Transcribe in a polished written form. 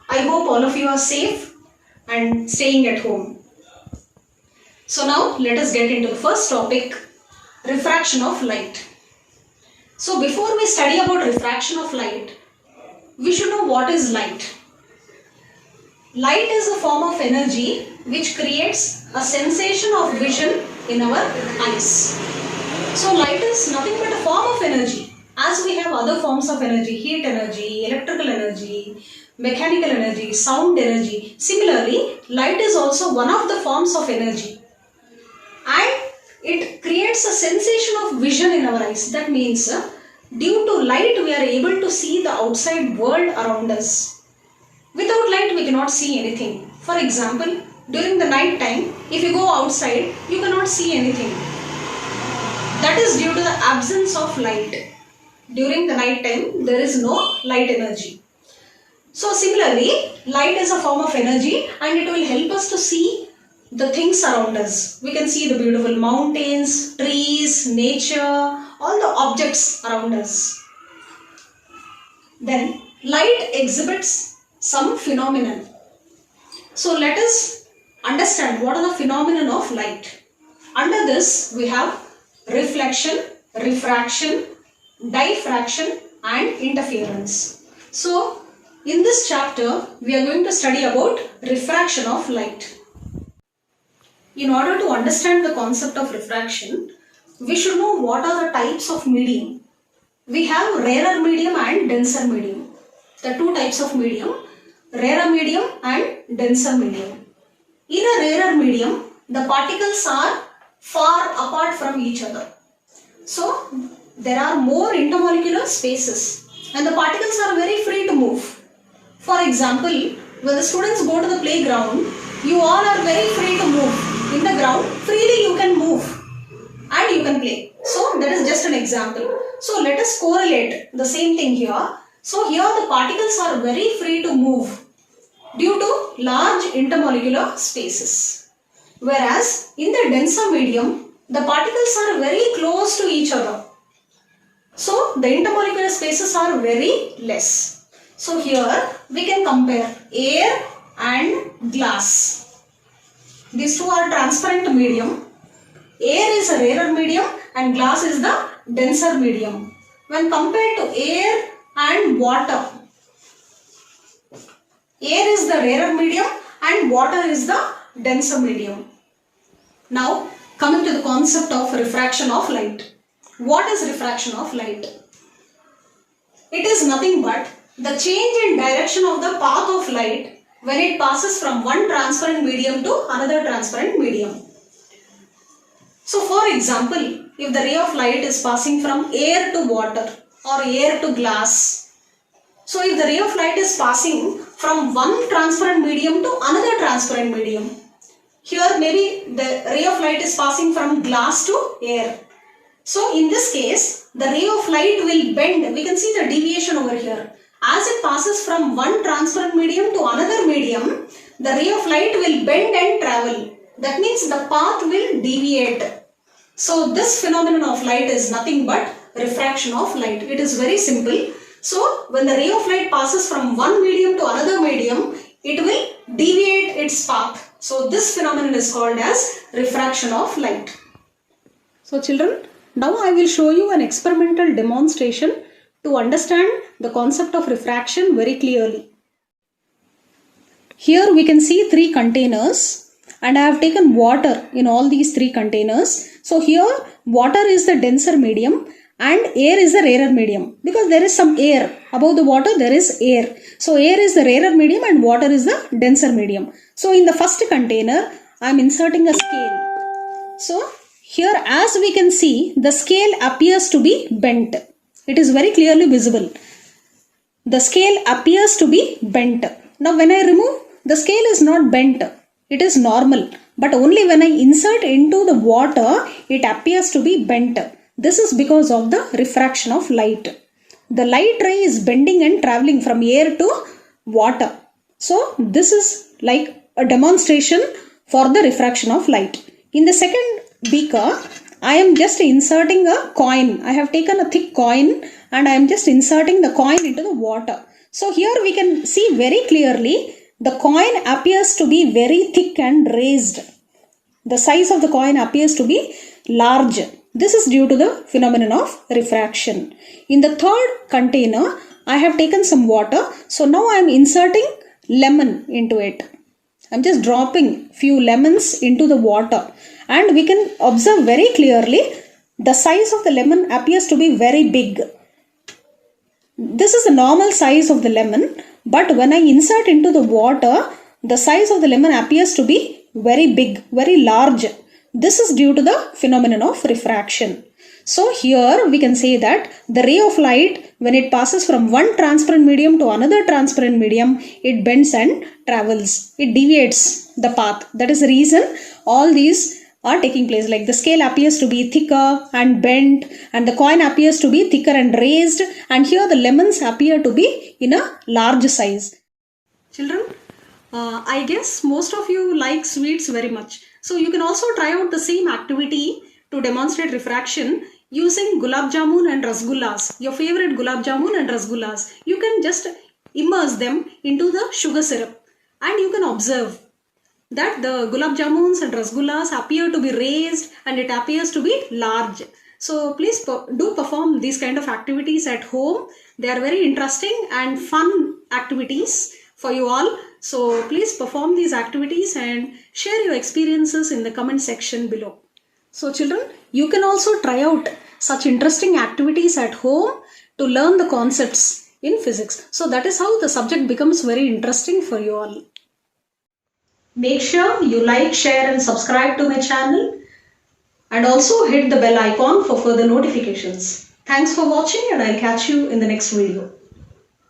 I hope all of you are safe and staying at home. So now let us get into the first topic, refraction of light. So before we study about refraction of light, we should know what is light. Light is a form of energy which creates a sensation of vision in our eyes. So light is nothing but a form of energy. As we have other forms of energy, heat energy, electrical energy, mechanical energy, sound energy. Similarly, light is also one of the forms of energy. And it creates a sensation of vision in our eyes. That means due to light we are able to see the outside world around us. Without light we cannot see anything. For example, during the night time, if you go outside, you cannot see anything. That is due to the absence of light. During the night time, there is no light energy. So similarly, light is a form of energy and it will help us to see the things around us. We can see the beautiful mountains, trees, nature, all the objects around us. Then, light exhibits some phenomenon. So let us understand what are the phenomenon of light. Under this, we have reflection, refraction, diffraction and interference. So in this chapter we are going to study about refraction of light. In order to understand the concept of refraction, we should know what are the types of medium. We have rarer medium and denser medium. The two types of medium, rarer medium and denser medium. In a rarer medium, the particles are far apart from each other. So there are more intermolecular spaces and the particles are very free to move. For example, when the students go to the playground, you all are very free to move. In the ground, freely you can move and you can play. So that is just an example. So let us correlate the same thing here. So here the particles are very free to move due to large intermolecular spaces. Whereas in the denser medium, the particles are very close to each other. So the intermolecular spaces are very less. So here we can compare air and glass. These two are transparent medium. Air is a rarer medium and glass is the denser medium. When compared to air and water, air is the rarer medium and water is the denser medium. Now coming to the concept of refraction of light. What is refraction of light? It is nothing but the change in direction of the path of light when it passes from one transparent medium to another transparent medium. So for example, if the ray of light is passing from air to water or air to glass, so if the ray of light is passing from one transparent medium to another transparent medium, here maybe the ray of light is passing from glass to air. So in this case, the ray of light will bend. We can see the deviation over here. As it passes from one transparent medium to another medium, the ray of light will bend and travel. That means the path will deviate. So this phenomenon of light is nothing but refraction of light. It is very simple. So when the ray of light passes from one medium to another medium, it will deviate its path. So this phenomenon is called as refraction of light. So children, now I will show you an experimental demonstration to understand the concept of refraction very clearly. Here we can see three containers and I have taken water in all these three containers. So here water is the denser medium and air is the rarer medium because there is some air. Above the water there is air. So air is the rarer medium and water is the denser medium. So in the first container I am inserting a scale. So here as we can see, the scale appears to be bent. It is very clearly visible. The scale appears to be bent. Now when I remove, the scale is not bent. It is normal. But only when I insert into the water, it appears to be bent. This is because of the refraction of light. The light ray is bending and traveling from air to water. So this is like a demonstration for the refraction of light. In the second beaker, I am just inserting a coin. I have taken a thick coin and I am just inserting the coin into the water. So here we can see very clearly the coin appears to be very thick and raised. The size of the coin appears to be large. This is due to the phenomenon of refraction. In the third container, I have taken some water. So now I am inserting lemon into it. I am just dropping few lemons into the water. And we can observe very clearly the size of the lemon appears to be very big. This is the normal size of the lemon, but when I insert into the water, the size of the lemon appears to be very big, very large. This is due to the phenomenon of refraction. So here we can say that the ray of light, when it passes from one transparent medium to another transparent medium, it bends and travels. It deviates the path. That is the reason all these are taking place. Like the scale appears to be thicker and bent, and the coin appears to be thicker and raised, and here the lemons appear to be in a large size. Children, I guess most of you like sweets very much. So you can also try out the same activity to demonstrate refraction using gulab jamun and rasgullas. Your favorite gulab jamun and rasgullas. You can just immerse them into the sugar syrup and you can observe that the gulab jamuns and rasgullas appear to be raised and it appears to be large. So please do perform these kind of activities at home. They are very interesting and fun activities for you all. So please perform these activities and share your experiences in the comment section below. So children, you can also try out such interesting activities at home to learn the concepts in physics. So that is how the subject becomes very interesting for you all. Make sure you like, share and subscribe to my channel and also hit the bell icon for further notifications. Thanks for watching and I'll catch you in the next video.